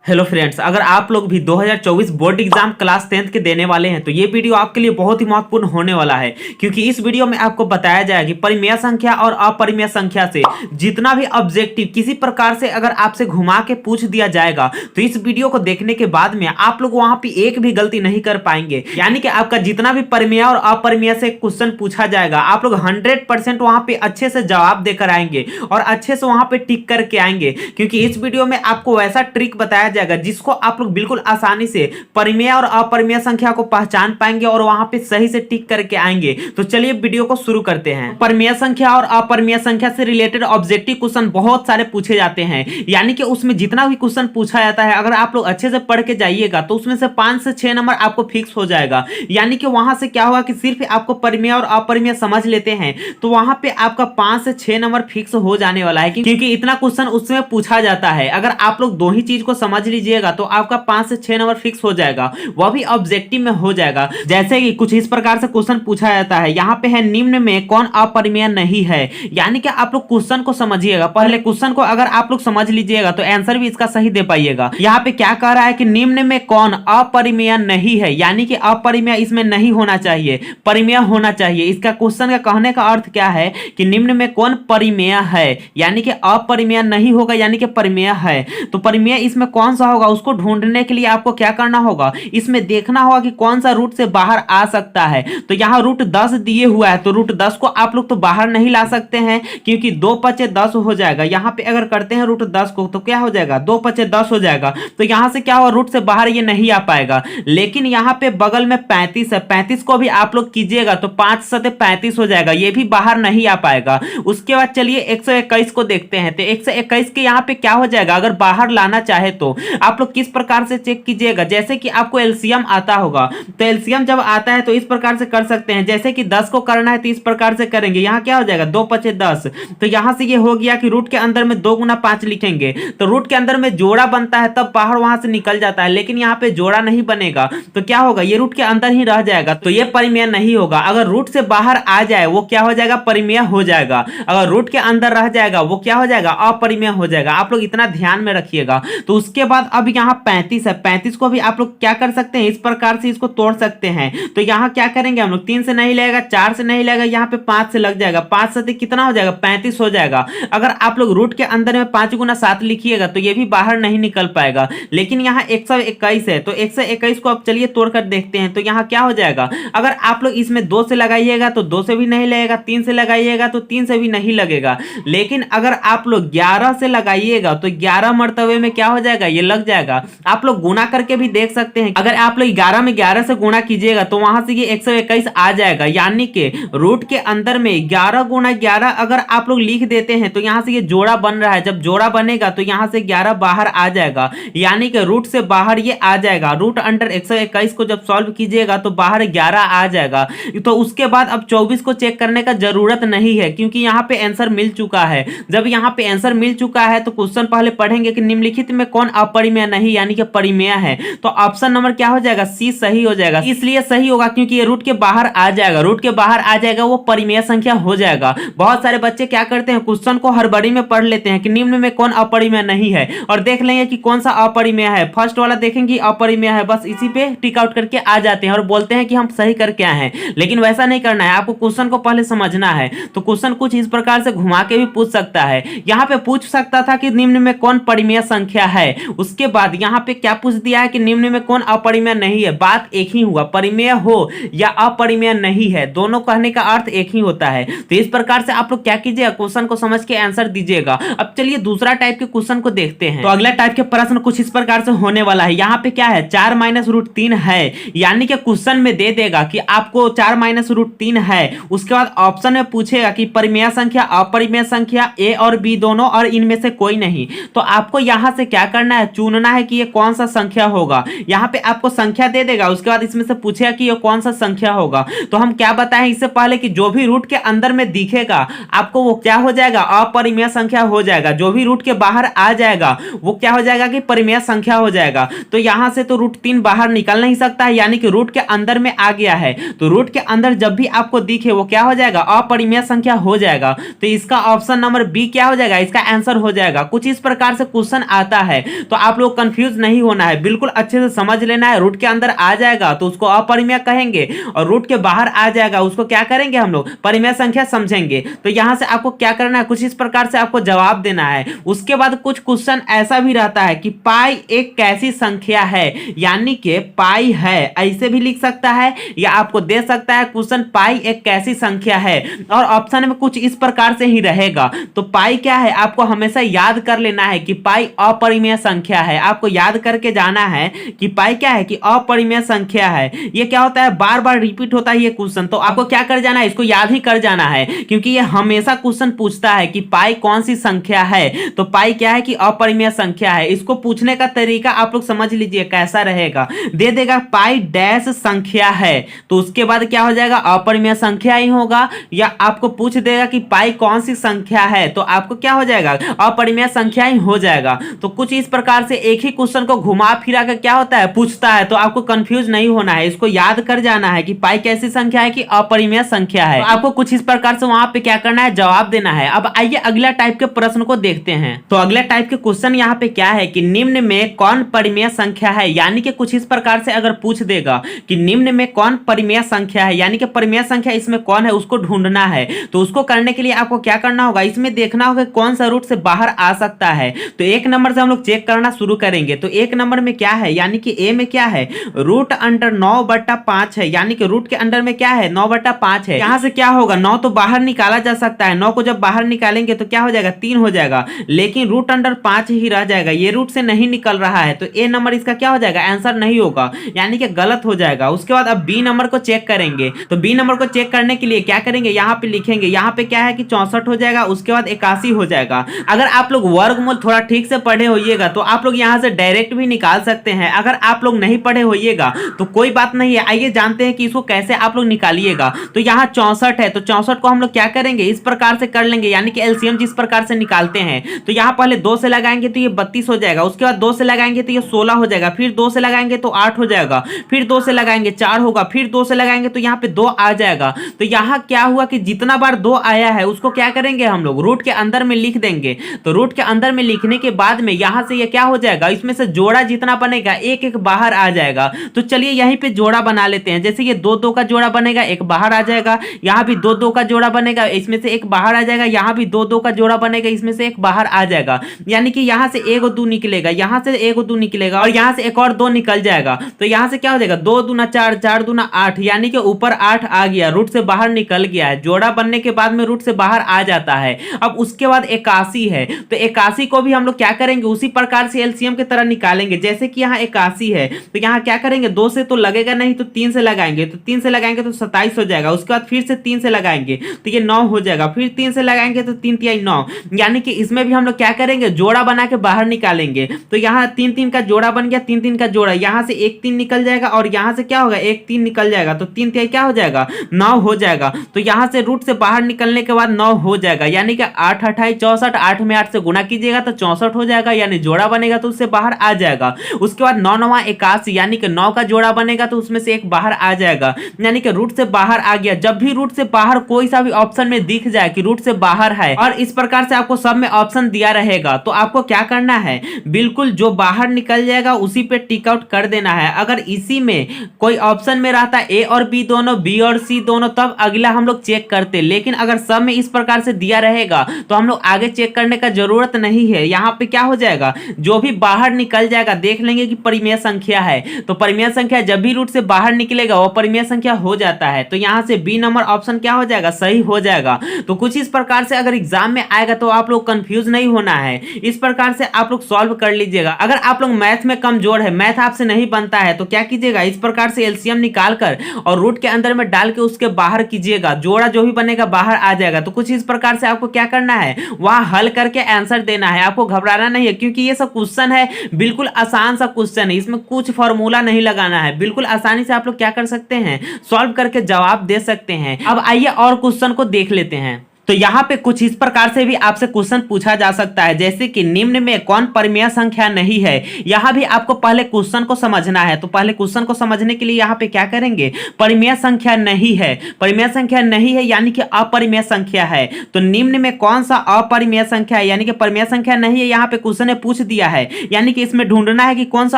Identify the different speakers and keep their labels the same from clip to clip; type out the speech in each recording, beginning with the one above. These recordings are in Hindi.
Speaker 1: हेलो फ्रेंड्स, अगर आप लोग भी 2024 बोर्ड एग्जाम क्लास 10th के देने वाले हैं तो ये वीडियो आपके लिए बहुत ही महत्वपूर्ण होने वाला है, क्योंकि इस वीडियो में आपको बताया जाएगा कि परिमेय संख्या और अपरिमेय संख्या से जितना भी ऑब्जेक्टिव किसी प्रकार से अगर आपसे घुमा के पूछ दिया जाएगा तो इस वीडियो को देखने के बाद में आप लोग वहां पे एक भी गलती नहीं कर पाएंगे। यानी कि आपका जितना भी परिमेय और अपरिमेय से क्वेश्चन पूछा जाएगा आप लोग 100% वहां पे अच्छे से जवाब देकर आएंगे और अच्छे से वहां पे टिक करके आएंगे, क्योंकि इस वीडियो में आपको वैसा ट्रिक बताया जाएगा जिसको आप लोग बिल्कुल आसानी से परिमेय और अपरिमेय संख्या को पहचान पाएंगे और वहां पे सही से टिक करके आएंगे। तो चलिए वीडियो को शुरू करते हैं। परिमेय संख्या और अपरिमेय संख्या से रिलेटेड ऑब्जेक्टिव क्वेश्चन बहुत सारे पूछे जाते हैं, यानी कि उसमें जितना भी क्वेश्चन पूछा जाता है अगर आप लोग अच्छे से पढ़ के जाइएगा तो उसमें से 5 से 6 नंबर आपको फिक्स हो जाएगा। यानी कि वहां से क्या होगा कि सिर्फ आपको परिमेय और अपरिमेय समझ लेते हैं तो वहां पे आपका 5 से 6 नंबर फिक्स हो जाने वाला है, क्योंकि इतना क्वेश्चन उसमें पूछा जाता है। अगर आप लोग दो ही चीज को समझ लीजिएगा तो आपका 5 से 6 नंबर फिक्स हो जाएगा, वह भी ऑब्जेक्टिव में हो जाएगा। जैसे कि कुछ इस प्रकार से क्वेश्चन पूछा जाता है, यहाँ पे है निम्न में कौन अपरिमेय नहीं है। यानी कि आप लोग क्वेश्चन को समझिएगा, पहले क्वेश्चन को अगर आप लोग समझ लीजिएगा तो आंसर भी इसका सही दे पाइएगा। यहाँ पे क्या कह रहा है कि निम्न में कौन अपरिमेय नहीं है, यानी कि अपरिमेय इसमें नहीं होना चाहिए, परिमेय होना चाहिए। इसका क्वेश्चन का कहने का अर्थ क्या है कि निम्न में कौन परिमेय है, यानी कि अपरिमेय नहीं होगा यानी कि परिमेय है। तो परिमेय इसमें कौन सा होगा उसको ढूंढने के लिए आपको क्या करना होगा, इसमें देखना होगा कि कौन सा रूट से बाहर आ सकता है। तो यहाँ रूट 10 दिए हुआ है तो रूट 10 को आप लोग तो बाहर नहीं ला सकते हैं, क्योंकि 2 पचे 10 हो जाएगा। यहाँ पे अगर करते हैं रूट 10 को तो क्या हो जाएगा, 2 पचे 10 हो जाएगा। तो यहाँ से क्या होगा, रूट से बाहर ये नहीं आ पाएगा। लेकिन यहाँ पे बगल में 35 है, 35 को भी आप लोग कीजिएगा तो 5 सते 35 हो जाएगा, ये भी बाहर नहीं आ पाएगा। उसके बाद चलिए 121 को देखते हैं। तो 121 के यहाँ पे क्या हो जाएगा, अगर बाहर लाना चाहे तो आप लोग किस प्रकार से चेक कीजिएगा, जैसे कि आपको एलसीएम आता होगा तो एलसीएम जब आता है तो इस प्रकार से कर सकते हैं। जैसे कि 10 को करना है तो इस प्रकार से करेंगे, यहाँ क्या हो जाएगा 2 पचे 10। तो यहाँ से ये हो गया कि रूट के अंदर में 2 गुना 5 लिखेंगे तो रूट के अंदर में जोड़ा बनता है तब बाहर वहां से निकल जाता है, लेकिन यहाँ पे जोड़ा नहीं बनेगा तो क्या होगा, ये रूट के अंदर ही रह जाएगा, तो ये परिमेय नहीं होगा। अगर रूट से बाहर आ जाए वो क्या हो जाएगा, परिमेय हो जाएगा। अगर रूट के अंदर रह जाएगा वो क्या हो जाएगा, अपरिमेय हो जाएगा। आप लोग इतना ध्यान में रखिएगा। तो उसके बाद अब यहाँ 35 है, 35 को भी आप लोग क्या कर सकते हैं, इस प्रकार से इसको तोड़ सकते हैं। तो यहाँ क्या करेंगे हम लोग, 3 से नहीं लगेगा, 4 से नहीं लगेगा, यहाँ पे 5 से लग जाएगा। 5 से कितना हो जाएगा, 35 हो जाएगा। अगर आप लोग रूट के अंदर में 5 गुना 7 लिखिएगा तो ये भी बाहर नहीं निकल पाएगा। लेकिन यहाँ 121 है तो 121 को अब चलिए तोड़कर देखते हैं। तो यहाँ क्या हो जाएगा, अगर आप लोग इसमें 2 से लगाइएगा तो 2 से भी नहीं लगेगा, 3 से लगाइएगा तो 3 से भी नहीं लगेगा। लेकिन अगर आप लोग 11 से लगाइएगा तो 11 मर्तबे में क्या हो जाएगा, ये लग जाएगा। आप लोग गुना करके भी देख सकते हैं, अगर आप लोग 11 में 11 से गुणा कीजिएगा तो वहां से ये 121 आ जाएगा। यानी कि रूट के अंदर में 11 गुना 11 अगर आप लोग लिख देते हैं तो यहां से ये जोड़ा बन रहा है, जब जोड़ा बनेगा तो यहां से 11 बाहर आ जाएगा, यानी कि रूट से बाहर ये आ जाएगा। रूट अंडर 121 को जब सॉल्व कीजिएगा तो बाहर 11 आ जाएगा। तो उसके बाद अब 24 को चेक करने का जरूरत नहीं है, क्योंकि यहाँ पे आंसर मिल चुका है। जब यहाँ पे आंसर मिल चुका है तो क्वेश्चन पहले पढ़ेंगे कि निम्नलिखित में कौन अपरिमेय नहीं यानी कि परिमेय है। तो ऑप्शन नंबर क्या हो जाएगा, सी सही हो जाएगा। इसलिए सही होगा क्योंकि ये रूट के बाहर आ जाएगा, रूट के बाहर आ जाएगा वो परिमेय संख्या हो जाएगा। बहुत सारे बच्चे क्या करते हैं, क्वेश्चन को हड़बड़ी में पढ़ लेते हैं कि निम्न में कौन अपरिमेय नहीं है और देख लेंगे कि कौन सा अपरिमेय है। फर्स्ट वाला देखेंगे अपरिमेय है, बस इसी पे टिक आउट करके आ जाते हैं और बोलते हैं कि हम सही करके आए हैं। लेकिन वैसा नहीं करना है, आपको क्वेश्चन को पहले समझना है। तो क्वेश्चन कुछ इस प्रकार से घुमा के भी पूछ सकता है। यहाँ पे पूछ सकता था कि निम्न में कौन परिमेय संख्या है, उसके बाद यहाँ पे क्या पूछ दिया है कि निम्न में कौन अपरिमेय नहीं है। बात एक ही हुआ, परिमेय हो या अपरिमेय नहीं है, दोनों कहने का अर्थ एक ही होता है। तो इस प्रकार से आप लोग क्या कीजिएगा, क्वेश्चन को समझ के आंसर दीजिएगा। अब चलिए दूसरा टाइप के क्वेश्चन को देखते हैं। तो अगला टाइप के प्रश्न कुछ इस प्रकार से होने वाला है। यहाँ पे क्या है, 4 माइनस रूट 3 है, यानी कि क्वेश्चन में दे देगा कि आपको 4 माइनस रूट 3 है। उसके बाद ऑप्शन में पूछेगा कि परिमेय संख्या, अपरिमेय संख्या, ए और बी दोनों और इनमें से कोई नहीं। तो आपको यहां से क्या करना है, चुनना है कि ये कौन सा संख्या होगा। यहाँ पे आपको संख्या दे देगा, उसके बाद इसमें से पूछेगा कि ये कौन सा संख्या होगा। तो हम क्या बताएं इससे पहले कि जो भी रूट के अंदर में दिखेगा आपको वो क्या हो जाएगा, अपरिमेय संख्या हो जाएगा। जो भी रूट के बाहर आ जाएगा वो क्या हो जाएगा कि परिमेय संख्या हो जाएगा। तो यहां से तो रूट 3 बाहर निकल नहीं सकता है, यानी कि रूट के अंदर में आ गया है। तो रूट के अंदर जब भी आपको दिखे वो क्या हो जाएगा, अपरिमेय संख्या हो जाएगा। तो इसका ऑप्शन नंबर बी क्या हो जाएगा, इसका आंसर हो जाएगा। कुछ इस प्रकार से क्वेश्चन आता है तो तो आप लोग कंफ्यूज नहीं होना है, बिल्कुल अच्छे से समझ लेना है। रूट के अंदर आ जाएगा तो उसको अपरिमेय कहेंगे, और रूट के बाहर आ जाएगा उसको क्या करेंगे हम लोग, परिमेय संख्या समझेंगे। तो यहां से आपको क्या करना है, कुछ इस प्रकार से आपको जवाब देना है। उसके बाद कुछ क्वेश्चन ऐसा भी रहता है कि पाई एक कैसी संख्या है, यानी कि पाई है ऐसे भी लिख सकता है, या आपको दे सकता है क्वेश्चन पाई एक कैसी संख्या है, और ऑप्शन में कुछ इस प्रकार से ही रहेगा। तो पाई क्या है आपको हमेशा याद कर लेना है कि पाई अपरिमेय संख्या है। आपको याद करके जाना है कि पाई क्या है, कि अपरिमेय संख्या है। ये क्या होता है, बार बार रिपीट होता है ये क्वेश्चन, तो आपको क्या कर जाना है, इसको याद ही कर जाना है, क्योंकि ये हमेशा क्वेश्चन पूछता है कि पाई कौन सी संख्या है। तो पाई क्या है, कि अपरिमेय संख्या है। इसको पूछने का तरीका आप लोग समझ लीजिए कैसा रहेगा। दे देगा पाई डैश संख्या है, तो उसके बाद क्या हो जाएगा, अपरिमेय संख्या ही होगा। या आपको पूछ देगा कि पाई कौन सी संख्या है, तो आपको क्या हो जाएगा, अपरिमेय संख्या ही हो जाएगा। तो कुछ इस प्रकार से एक ही क्वेश्चन को घुमा फिरा कर क्या होता है, पूछता है। तो आपको कंफ्यूज नहीं होना है, इसको याद कर जाना है कि पाई कैसी संख्या है, कि अपरिमेय संख्या है। तो आपको कुछ इस प्रकार से वहां पे क्या करना है, जवाब देना है। अब आइए अगला टाइप के प्रश्न को देखते हैं। तो अगला टाइप के क्वेश्चन यहाँ पे क्या है, कि निम्न में कौन परिमेय संख्या है, यानी कि कुछ इस प्रकार से अगर पूछ देगा कि निम्न में कौन परिमेय संख्या है, यानी कि परिमेय संख्या इसमें कौन है उसको ढूंढना है। तो उसको करने के लिए आपको क्या करना होगा, इसमें देखना होगा कौन सा रूट से बाहर आ सकता है। तो एक नंबर से हम लोग चेक करना शुरू करेंगे। तो एक नंबर में क्या है, यानी कि ए में क्या है, रूट अंडर 9/5 है, यानी कि रूट के अंडर में क्या है, 9/5 है। यहां से क्या होगा, 9 तो बाहर निकाला जा सकता है, 9 को जब बाहर निकालेंगे तो क्या हो जाएगा, 3 हो जाएगा, लेकिन रूट अंडर 5 ही रह जाएगा। ये रूट से नहीं निकल रहा है, तो ए नंबर इसका क्या हो जाएगा, आंसर नहीं होगा, यानी कि गलत हो जाएगा। उसके बाद अब बी नंबर को चेक करेंगे। तो बी नंबर को चेक करने के लिए क्या करेंगे, यहाँ पे लिखेंगे, यहाँ पे क्या है कि 64 हो जाएगा, उसके बाद 81 हो जाएगा। अगर आप लोग वर्गमूल थोड़ा ठीक से पढ़े होइएगा तो आप लोग यहाँ से डायरेक्ट भी निकाल सकते हैं। अगर आप लोग नहीं पढ़े होइएगा तो कोई बात नहीं है, आइए जानते हैं कि इसको कैसे आप लोग निकालिएगा। तो यहाँ 64 है, तो 64 को हम लोग क्या करेंगे, इस प्रकार से कर लेंगे, यानी कि एलसीएम जिस प्रकार से निकालते हैं। तो यहाँ पहले 2 से लगाएंगे तो ये 32 हो जाएगा, उसके बाद 2 से लगाएंगे तो ये 16 हो जाएगा, फिर 2 से लगाएंगे तो 8 हो जाएगा, फिर 2 से लगाएंगे 4 होगा, फिर 2 से लगाएंगे तो यहाँ पे 2 आ जाएगा। तो यहाँ क्या हुआ कि जितना बार 2 आया है उसको क्या करेंगे हम लोग, रूट के अंदर में लिख देंगे। तो रूट के अंदर में लिखने के बाद में यहाँ से ये क्या हो जाएगा, इसमें से जोड़ा जितना बनेगा एक एक बाहर आ जाएगा। तो चलिए यहीं पे जोड़ा बना लेते हैं। जैसे ये 2 का जोड़ा बनेगा, एक बाहर आ जाएगा, यहाँ भी 2 का जोड़ा बनेगा, इसमें से एक बाहर आ जाएगा, यहाँ भी 2 का जोड़ा बनेगा, इसमें से एक बाहर आ जाएगा, यानी कि यहाँ से 1 और 2 निकलेगा, यहाँ से 1 और 2 निकलेगा, और यहाँ से एक और 2 निकल जाएगा। तो यहाँ से क्या हो जाएगा, 2 दूना 4, 4 दूना 8, यानी कि ऊपर 8 आ गया, रूट से बाहर निकल गया है। जोड़ा बनने के बाद में रूट से बाहर आ जाता है। अब उसके बाद 81 है, तो 81 को भी हम लोग क्या करेंगे, उसी प्रकार से एलसीएम की तरह निकालेंगे। जैसे कि यहाँ 81 है, तो यहाँ क्या करेंगे, 2 से तो लगेगा नहीं, तो 3 से लगाएंगे, तो 3 से लगाएंगे तो 27 हो जाएगा। उसके बाद फिर से 3 से लगाएंगे तो ये 9 हो जाएगा, फिर 3 से लगाएंगे तो 3 3 9, यानी कि इसमें भी हम लोग क्या करेंगे, जोड़ा बना के बाहर निकालेंगे। तो यहाँ 3 3 का जोड़ा बन गया, 3 3 का जोड़ा, यहाँ से 1 3 निकल जाएगा, और यहाँ से क्या होगा, 1 3 निकल जाएगा, तो 3 3 क्या हो जाएगा, 9 हो जाएगा। तो यहाँ से रूट से बाहर निकलने के बाद 9 हो जाएगा, यानी कि 8 28 64, 8 में 8 से गुणा कीजिएगा तो 64 हो जाएगा, यानी जोड़ा बनेगा तो उससे बाहर आ जाएगा। उसके बाद 9 9 81, यानी कि 9 का जोड़ा बनेगा तो उसमें से एक बाहर आ जाएगा, यानी कि रूट से बाहर आ गया। जब भी रूट से बाहर कोई सा भी ऑप्शन में दिख जाए कि रूट से बाहर है, और इस प्रकार से आपको सब में ऑप्शन दिया रहेगा, तो आपको क्या करना है, बिल्कुल जो बाहर निकल जाएगा उसी पे टिक आउट कर देना है। अगर इसी में कोई ऑप्शन में रहता ए और बी दोनों, बी और सी दोनों, तब अगला हम लोग चेक करते। लेकिन अगर सब में इस प्रकार से दिया रहेगा तो हम लोग आगे चेक करने का जरूरत नहीं है। यहाँ पे क्या हो जाएगा, जो भी बाहर निकल जाएगा देख लेंगे कि परिमेय संख्या है, तो परिमेय संख्या जब भी रूट से बाहर निकलेगा वो परिमेय संख्या हो जाता है। तो यहाँ से बी नंबर ऑप्शन क्या हो जाएगा, सही हो जाएगा। तो कुछ इस प्रकार से अगर एग्जाम में आएगा तो आप लोग कंफ्यूज नहीं होना है, इस प्रकार से आप लोग सॉल्व कर लीजिएगा। अगर आप लोग मैथ में कमजोर है, मैथ आपसे नहीं बनता है, तो क्या कीजिएगा, इस प्रकार से एलसीएम निकाल कर और रूट के अंदर में डाल के उसके बाहर कीजिएगा, जोड़ा जो भी बनेगा बाहर आ जाएगा। तो कुछ इस प्रकार से आपको क्या करना है, वहां हल करके आंसर देना है, आपको घबराना नहीं है, क्योंकि ये सब क्वेश्चन है बिल्कुल आसान सा क्वेश्चन है, इसमें कुछ फॉर्मूला नहीं लगाना है, बिल्कुल आसानी से आप लोग क्या कर सकते हैं, सॉल्व करके जवाब दे सकते हैं। अब आइए और क्वेश्चन को देख लेते हैं। तो यहाँ पे कुछ इस प्रकार से भी आपसे क्वेश्चन पूछा जा सकता है, जैसे कि निम्न में कौन परिमेय संख्या नहीं है। यहाँ भी आपको पहले क्वेश्चन को समझना है। तो पहले क्वेश्चन को समझने के लिए यहाँ पे क्या करेंगे, परिमेय संख्या नहीं है, परिमेय संख्या नहीं है यानी कि अपरिमेय संख्या है। तो निम्न में कौन सा अपरिमेय संख्या है, यानी कि परिमेय संख्या नहीं है, यहाँ पे क्वेश्चन ने पूछ दिया है, यानी कि इसमें ढूंढना है कि कौन सा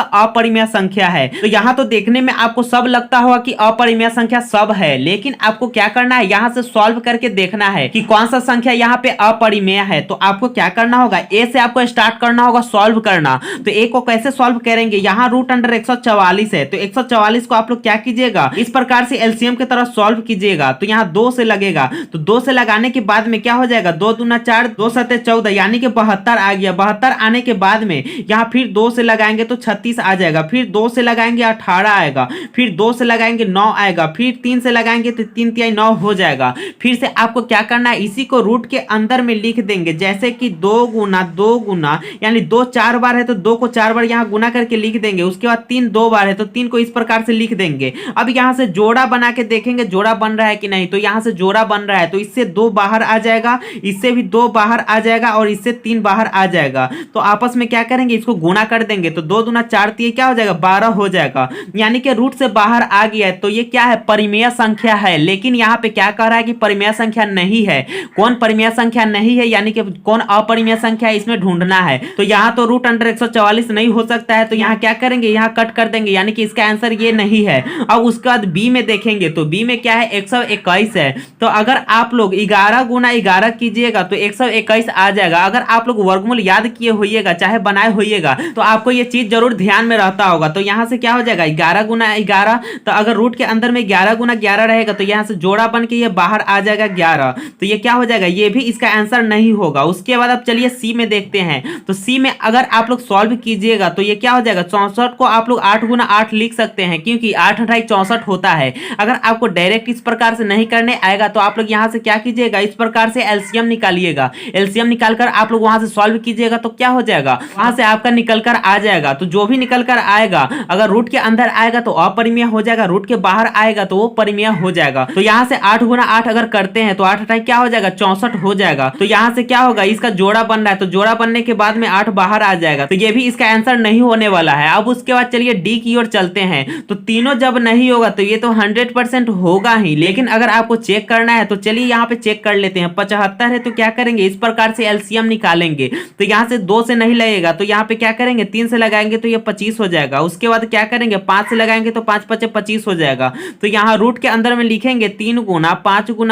Speaker 1: अपरिमेय संख्या है। तो यहाँ तो देखने में आपको सब लगता होगा कि अपरिमेय संख्या सब है, लेकिन आपको क्या करना है, यहाँ से सॉल्व करके देखना है कि कौन सा संख्या यहाँ पे अपरिमेय है। तो आपको क्या करना होगा, ए से आपको स्टार्ट करना होगा सॉल्व करना। तो ए को कैसे सॉल्व करेंगे, यहाँ रूट अंडर 144 है, तो 144 को आप लोग क्या कीजिएगा, इस प्रकार से एलसीएम की तरह सॉल्व कीजिएगा। तो यहाँ 2 से लगेगा, तो 2 से लगाने के बाद में क्या हो जाएगा, 2 दूना 4, 2 सते 14, यानी कि 72 आ गया। 72 आने के बाद में यहाँ फिर 2 से लगाएंगे तो 36 आ जाएगा, फिर 2 से लगाएंगे 18 आएगा, फिर 2 से लगाएंगे 9 आएगा, फिर 3 से लगाएंगे तो 3 तिहाई 9 हो जाएगा। फिर से आपको क्या करना है, इसी को रूट के अंदर में लिख देंगे, जैसे कि 2 गुना यानी 2 4 बार है तो 2 को 4 बार यहाँ गुना करके लिख देंगे। उसके बाद 3 2 बार है तो 3 को इस प्रकार से लिख देंगे। अब यहाँ से जोड़ा बना के देखेंगे जोड़ा बन रहा है कि नहीं। तो यहाँ से जोड़ा बन रहा है, तो इससे 2 बाहर आ जाएगा, इससे भी 2 बाहर आ जाएगा और इससे 3 बाहर आ जाएगा। तो आपस में क्या करेंगे, इसको गुना कर देंगे, तो 2 दूना 4 तिहाई क्या हो जाएगा, 12 हो जाएगा, यानी कि रूट से बाहर आ गया है। तो ये क्या है, परिमेय संख्या है। लेकिन यहाँ पे क्या कह रहा है कि परिमेय संख्या नहीं है। कौन परिमेय संख्या नहीं है, यानी कि कौन अपरिमेय संख्या है, इसमें ढूंढना है। तो यहाँ तो रूट अंडर 144 नहीं हो सकता है, तो यहाँ क्या करेंगे, यहाँ कट कर देंगे, यानी कि इसका आंसर ये नहीं है। अब उसके बाद बी में देखेंगे, तो बी में क्या है, 121 है। तो अगर आप लोग 11 गुना 11 कीजिएगा तो 121 आ जाएगा। अगर आप लोग वर्गमूल याद किए होइएगा, चाहे बनाए होइएगा, तो आपको ये चीज जरूर ध्यान में रहता होगा। तो यहाँ से क्या हो जाएगा, 11 गुना 11, तो अगर रूट के अंदर में 11 गुना 11 रहेगा तो यहाँ से जोड़ा बन के ये बाहर आ जाएगा 11, तो ये क्या हो जाएगा, ये भी इसका आंसर नहीं होगा। उसके बाद अब चलिए सी में देखते हैं। तो सी में अगर आप लोग सॉल्व कीजिएगा तो ये क्या हो जाएगा, 64 को आप लोग 8 गुना 8 लिख सकते हैं, क्योंकि 8 8 64 होता है। अगर आपको डायरेक्ट इस प्रकार से नहीं करने आएगा तो आप लोग यहाँ से क्या कीजिएगा, इस प्रकार से एलसीएम निकालिएगा। एलसीएम निकालकर आप लोग वहां से सॉल्व कीजिएगा तो क्या हो जाएगा, वहां से आपका निकल कर आ जाएगा। तो जो भी निकल कर आएगा, अगर रूट के अंदर आएगा तो अपरिमेय हो जाएगा, रूट के बाहर आएगा तो वो परिमेय हो जाएगा। तो यहाँ से 8 गुना 8 अगर करते हैं तो 8 8 क्या हो जाएगा, 64 हो जाएगा। तो यहाँ से क्या होगा, इसका जोड़ा बन रहा है, तो जोड़ा बनने के बाद में 8 बाहर आ जाएगा, तो ये भी इसका आंसर नहीं होने वाला है। अब उसके बाद चलिए डी की ओर चलते हैं। तो तीनों जब नहीं होगा तो ये तो 100% होगा ही, लेकिन अगर आपको चेक करना है तो चलिए यहाँ पे चेक कर लेते हैं। 75 है तो क्या करेंगे, इस प्रकार से एलसीएम निकालेंगे। तो यहाँ से 2 से नहीं लगेगा, तो यहाँ पे क्या करेंगे, 3 से लगाएंगे तो ये 25 हो जाएगा। उसके बाद क्या करेंगे, 5 से लगाएंगे तो 5 5 25 हो जाएगा। तो यहाँ रूट के अंदर में लिखेंगे 3 गुना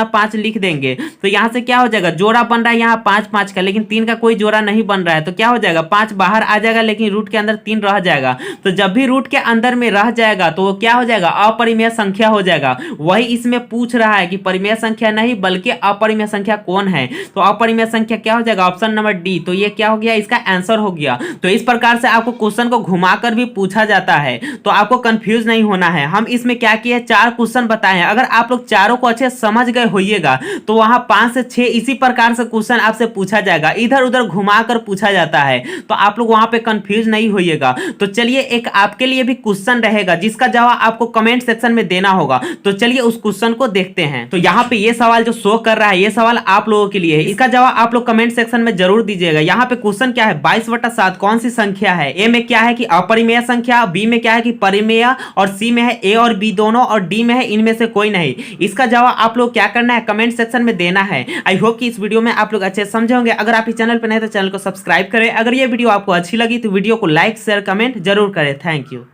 Speaker 1: 5 लिख देंगे। तो यहाँ से क्या हो जाएगा, जोड़ा बन रहा है यहाँ 5 5 का, लेकिन 3 का कोई जोड़ा नहीं बन रहा है, तो क्या हो जाएगा, 5 बाहर आ जाएगा, लेकिन रूट के अंदर 3 रह जाएगा। तो जब भी रूट के अंदर में रह जाएगा तो वो क्या हो जाएगा, अपरिमेय संख्या हो जाएगा। वही इसमें पूछ रहा है कि परिमेय संख्या नहीं बल्कि अपरिमेय संख्या कौन है। तो अपरिमेय संख्या क्या हो जाएगा, ऑप्शन नंबर डी। तो ये क्या हो गया, इसका आंसर हो गया। तो इस प्रकार से आपको क्वेश्चन को घुमाकर भी पूछा जाता है, तो आपको कंफ्यूज नहीं होना है। हम इसमें क्या किए, 4 क्वेश्चन बताए हैं। अगर आप लोग चारों को अच्छे समझ गए होइएगा तो वहां 5 से 6 इसी प्रकार से क्वेश्चन आपसे पूछा जाएगा, इधर उधर घुमाकर पूछा जाता है, तो आप लोग वहां पे कंफ्यूज नहीं होइएगा। तो चलिए एक आपके लिए भी क्वेश्चन रहेगा जिसका जवाब आपको कमेंट सेक्शन में देना होगा। तो चलिए उस क्वेश्चन को देखते हैं। तो यहाँ पे ये सवाल जो शो कर रहा है, ये सवाल आप लोगों के लिए है। इसका जवाब आप लोग कमेंट सेक्शन में जरूर दीजिएगा। यहाँ पे क्वेश्चन क्या है, 22/7 कौन सी संख्या है। ए में क्या है कि अपरिमेय संख्या, बी में क्या है कि परिमेय, और सी में है ए और बी दोनों, और डी में है इनमें से कोई नहीं। इसका जवाब आप लोग क्या करना है, कमेंट सेक्शन में देना है। आई होप कि इस वीडियो में आप लोग अच्छे समझे होंगे। अगर आप इस चैनल पर नए तो चैनल को सब्सक्राइब करें। अगर ये वीडियो आपको अच्छी लगी तो वीडियो को लाइक शेयर कमेंट जरूर करें। Thank you.